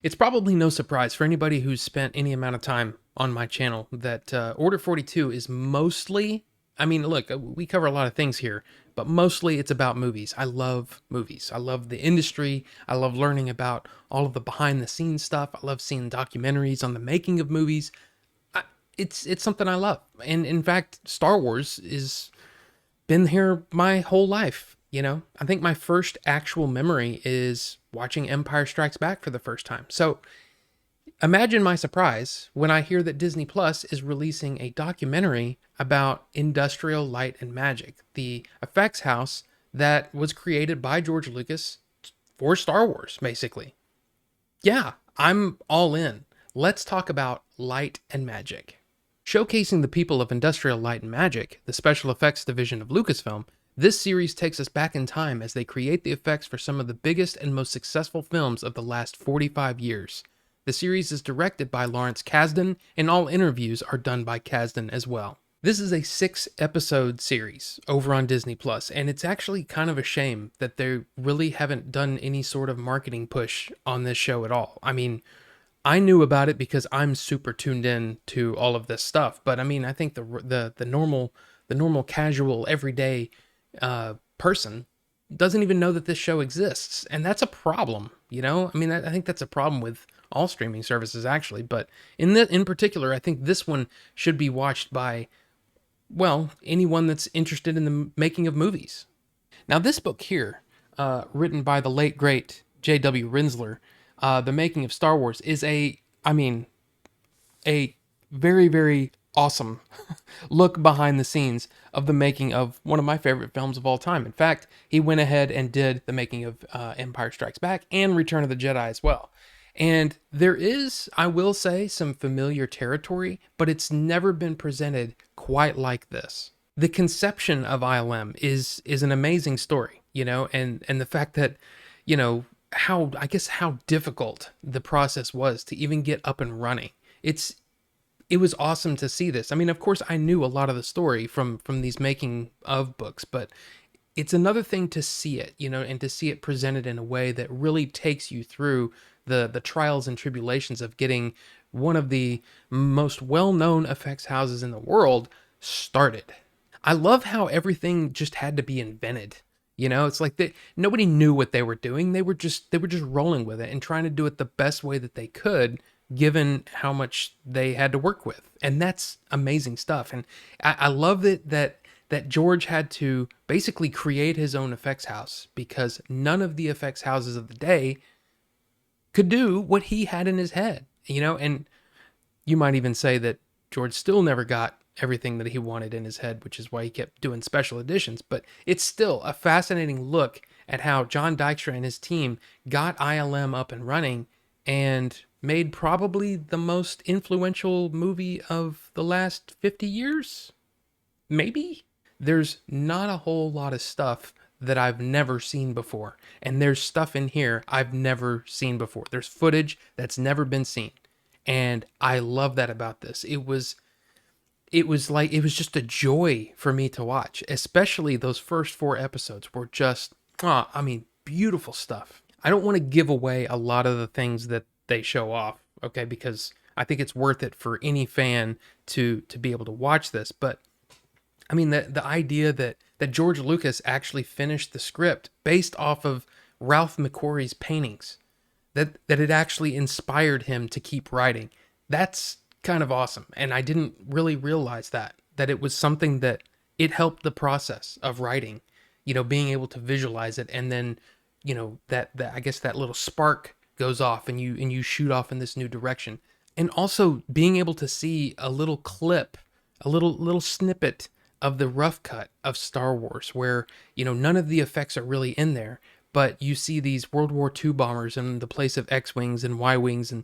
It's probably no surprise for anybody who's spent any amount of time on my channel that Order 42 is mostly, I mean, look, we cover a lot of things here, but mostly it's about movies. I love movies. I love the industry. I love learning about all of the behind the scenes stuff. I love seeing documentaries on the making of movies. It's something I love. And in fact, Star Wars is been here my whole life. I think my first actual memory is watching Empire Strikes Back for the first time. So imagine my surprise when I hear that Disney Plus is releasing a documentary about Industrial Light and Magic, the effects house that was created by George Lucas for Star Wars, basically. Yeah, I'm all in. Let's talk about light and magic. Showcasing the people of Industrial Light and Magic, the special effects division of Lucasfilm, this series takes us back in time as they create the effects for some of the biggest and most successful films of the last 45 years. The series is directed by Lawrence Kasdan, and all interviews are done by Kasdan as well. This is a 6-episode series over on Disney Plus, and it's actually kind of a shame that they really haven't done any sort of marketing push on this show at all. I mean, I knew about it because I'm super tuned in to all of this stuff, but I mean, I think the normal casual everyday person doesn't even know that this show exists, and that's a problem. I mean, I think that's a problem with all streaming services actually, but in particular, I think this one should be watched by, well, anyone that's interested in the making of movies. Now, this book here, written by the late great J.W. Rinsler, The Making of Star Wars, is a very, very awesome look behind the scenes of the making of one of my favorite films of all time. In fact, he went ahead and did the making of Empire Strikes Back and Return of the Jedi as well. And there is, I will say, some familiar territory, but it's never been presented quite like this. The conception of ILM is an amazing story, and the fact that, how difficult the process was to even get up and running. It was awesome to see this. I mean, of course, I knew a lot of the story from these making of books, but it's another thing to see it, and to see it presented in a way that really takes you through the trials and tribulations of getting one of the most well-known effects houses in the world started. I love how everything just had to be invented. It's like nobody knew what they were doing. They were just rolling with it and trying to do it the best way that they could, given how much they had to work with. And that's amazing stuff. And I love that George had to basically create his own effects house because none of the effects houses of the day could do what he had in his head, and you might even say that George still never got everything that he wanted in his head, which is why he kept doing special editions. But it's still a fascinating look at how John Dykstra and his team got ILM up and running and made probably the most influential movie of the last 50 years. Maybe? There's not a whole lot of stuff that I've never seen before. And there's stuff in here I've never seen before. There's footage that's never been seen. And I love that about this. It was just a joy for me to watch, especially those first 4 episodes were just, beautiful stuff. I don't want to give away a lot of the things that they show off, okay, because I think it's worth it for any fan to be able to watch this. But I mean, the idea that George Lucas actually finished the script based off of Ralph McQuarrie's paintings, that it actually inspired him to keep writing, that's kind of awesome. And I didn't really realize that it was something that it helped the process of writing, being able to visualize it. And then, that I guess that little spark goes off and you shoot off in this new direction. And also being able to see a little clip, a little snippet of the rough cut of Star Wars where, none of the effects are really in there, but you see these World War II bombers in the place of X-Wings and Y-Wings. And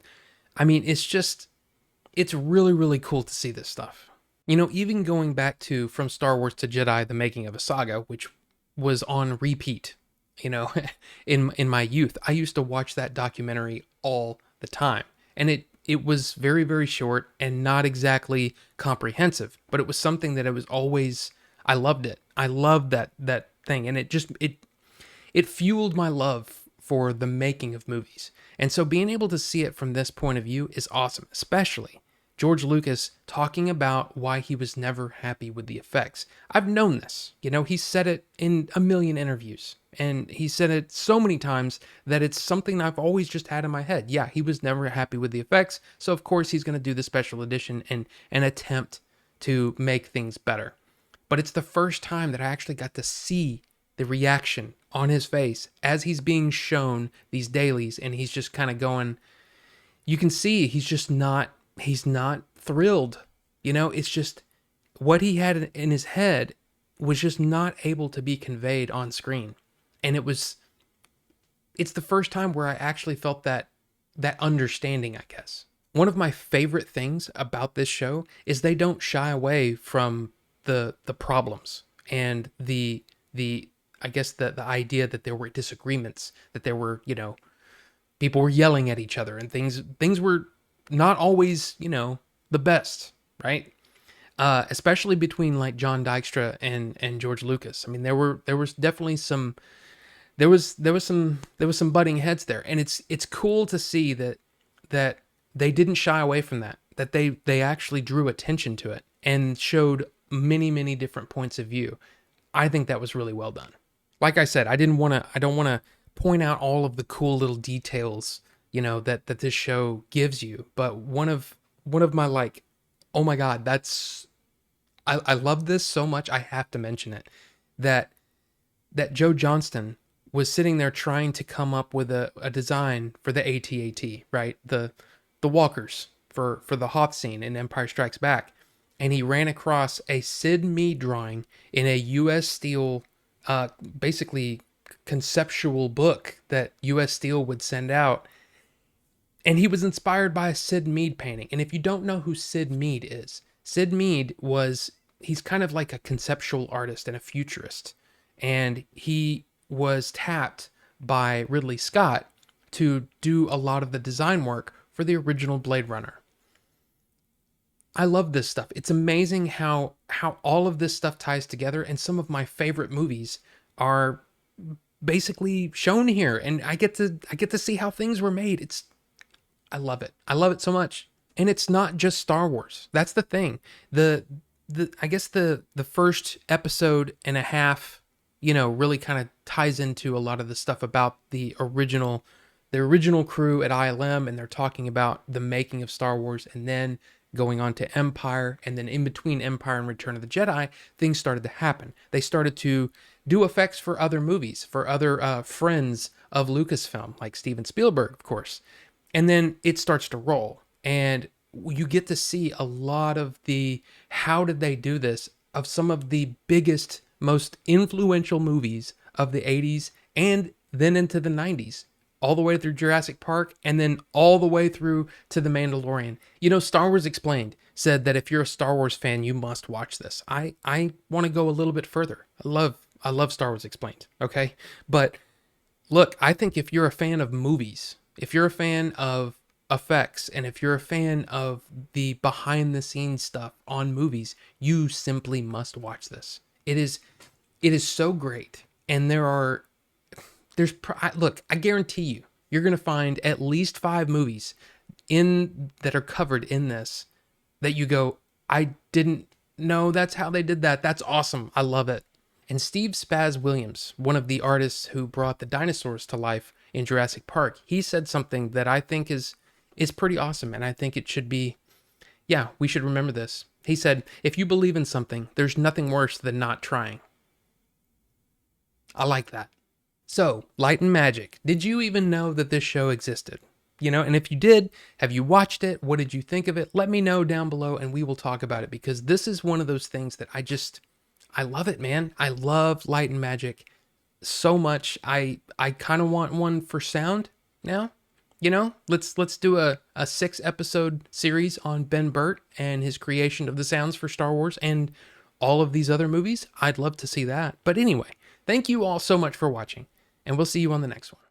I mean, it's really, really cool to see this stuff. Even going back to From Star Wars to Jedi, The Making of a Saga, which was on repeat, in my youth, I used to watch that documentary all the time. And it was very, very short and not exactly comprehensive, but it was something that I loved it. I loved that thing. And it fueled my love for the making of movies. And so being able to see it from this point of view is awesome, especially George Lucas talking about why he was never happy with the effects. I've known this. He said it in a million interviews, and he said it so many times that it's something I've always just had in my head. Yeah, he was never happy with the effects, so of course he's going to do the special edition and attempt to make things better. But it's the first time that I actually got to see the reaction on his face as he's being shown these dailies, and he's just kind of going, you can see he's not thrilled. It's just what he had in his head was just not able to be conveyed on screen. And it's the first time where I actually felt that understanding, I guess. One of my favorite things about this show is they don't shy away from the problems and the I guess the idea that there were disagreements, that there were, people were yelling at each other, and things were not always, the best, right? Especially between like John Dykstra and George Lucas. I mean, there was definitely some butting heads there, and it's cool to see that they didn't shy away from that they actually drew attention to it and showed many different points of view. I think that was really well done. Like I said, I don't want to point out all of the cool little details, that this show gives you, but one of my like, oh my God, I love this so much, I have to mention it, that Joe Johnston was sitting there trying to come up with a design for the AT-AT, right? The walkers for the Hoth scene in Empire Strikes Back. And he ran across a Sid Mead drawing in a U.S. Steel, basically conceptual book that U.S. Steel would send out. And he was inspired by a Sid Mead painting. And if you don't know who Sid Mead is, Sid Mead he's kind of like a conceptual artist and a futurist. And he was tapped by Ridley Scott to do a lot of the design work for the original Blade Runner. I love this stuff. It's amazing how all of this stuff ties together, and some of my favorite movies are basically shown here, and I get to see how things were made. I love it. I love it so much. And it's not just Star Wars. That's the thing. I guess the first episode and a half, really kind of ties into a lot of the stuff about the original crew at ILM, and they're talking about the making of Star Wars, and then going on to Empire, and then in between Empire and Return of the Jedi, things started to happen. They started to do effects for other movies, for other friends of Lucasfilm, like Steven Spielberg, of course. And then it starts to roll, and you get to see a lot of how did they do this, of some of the biggest, most influential movies of the 80s and then into the 90s. All the way through Jurassic Park, and then all the way through to The Mandalorian. Star Wars Explained said that if you're a Star Wars fan, you must watch this. I want to go a little bit further. I love Star Wars Explained, okay? But look, I think if you're a fan of movies, if you're a fan of effects, and if you're a fan of the behind-the-scenes stuff on movies, you simply must watch this. It is so great, and look, I guarantee you're going to find at least 5 movies that are covered in this that you go, I didn't know that's how they did that. That's awesome. I love it. And Steve Spaz Williams, one of the artists who brought the dinosaurs to life in Jurassic Park, he said something that I think is pretty awesome. And I think it should be, we should remember this. He said, if you believe in something, there's nothing worse than not trying. I like that. So, Light and Magic, did you even know that this show existed? And if you did, have you watched it? What did you think of it? Let me know down below, and we will talk about it, because this is one of those things that I love it, man. I love Light and Magic so much. I kind of want one for sound now. Let's do a 6-episode series on Ben Burtt and his creation of the sounds for Star Wars and all of these other movies. I'd love to see that. But anyway, thank you all so much for watching, and we'll see you on the next one.